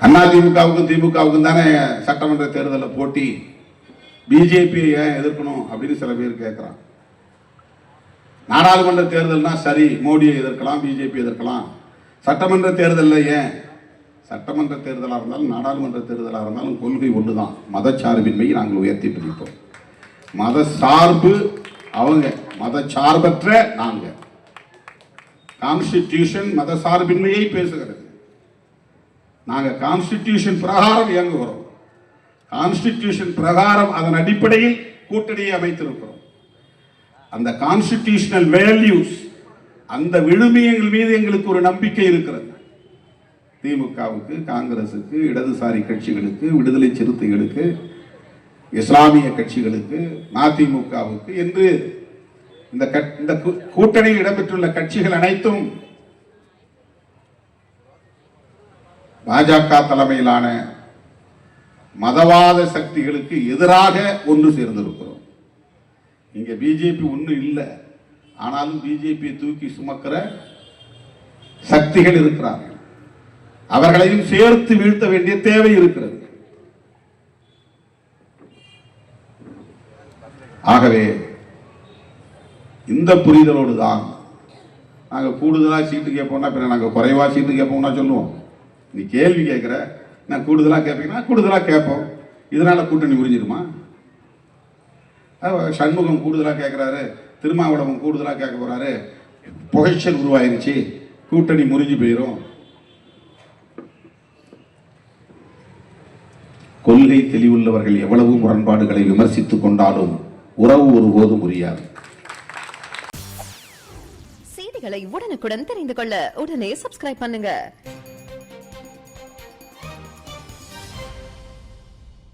அதிமுகவுக்கும் திமுகவுக்கும் தானே சட்டமன்ற தேர்தலில் போட்டி. பிஜேபியை ஏன் எதிர்க்கணும் அப்படின்னு சில பேர் கேட்கிறான். நாடாளுமன்ற தேர்தல்னா சரி, மோடியை எதிர்க்கலாம், பிஜேபி எதிர்க்கலாம். சட்டமன்ற தேர்தலில் ஏன்? சட்டமன்ற தேர்தலாக இருந்தாலும் நாடாளுமன்ற தேர்தலாக இருந்தாலும் கொள்கை ஒன்றுதான். மதச்சார்பின்மையை நாங்கள் உயர்த்தி பிடிப்போம். மத சார்பு அவங்க, மத சார்பற்ற நாங்கள். கான்ஸ்டிடியூஷன் மத சார்பின்மையை பேசுகிறது. நாங்கள் கான்ஸ்டிடியூஷன் பிரகாரம் இயங்குகிறோம். கான்ஸ்டிடியூஷன் பிரகாரம் அதன் அடிப்படையில் கூட்டணியை அமைத்திருக்கிறோம். அந்த கான்ஸ்டிடியூஷனல் வேல்யூஸ், அந்த விழுமியங்கள் மீது எங்களுக்கு ஒரு நம்பிக்கை இருக்கிறது. திமுகவுக்கு, காங்கிரசுக்கு, இடதுசாரி கட்சிகளுக்கு, விடுதலை சிறுத்தைகளுக்கு, இஸ்லாமிய கட்சிகளுக்கு, அதிமுகவுக்கு என்று இந்த கூட்டணியில் இடம்பெற்றுள்ள கட்சிகள் அனைத்தும் பாஜக தலைமையிலான மதவாத சக்திகளுக்கு எதிராக ஒன்று சேர்ந்திருக்கிறோம். இங்க பிஜேபி ஒன்றும் இல்லை, ஆனாலும் பிஜேபியை தூக்கி சுமக்கிற சக்திகள் இருக்கிறார்கள். அவர்களையும் சேர்த்து வீழ்த்த வேண்டிய தேவை இருக்கிறது. ஆகவே இந்த புரிதலோடு தான் நாங்கள் கூடுதலாக சீட்டு கேட்போம்னா, பின்ன நாங்கள் குறைவா சீட்டு கேட்போம்னா சொல்லுவோம். நீ கேள்வி கேட்குற, நான் கூடுதலாக கேட்பீங்கன்னா கூடுதலாக கேட்போம். இதனால கூட்டணி முறிஞ்சிருமா? சண்முகம் கூடுதலாக கேட்குறாரு, திருமாவளவன் கூடுதலாக கேட்க போறாரு, புகைச்சல் உருவாயிருச்சு, கூட்டணி முறிஞ்சு போயிடும். கொள்கை தெளிவுள்ளவர்கள் எவ்வளவு முரண்பாடுகளை விமர்சித்துக் கொண்டாலும் உறவு ஒருபோதும் முறியாது. செய்திகளை உடனுக்குடன் தெரிந்து கொள்ள உடனே சப்ஸ்கிரைப் பண்ணுங்க.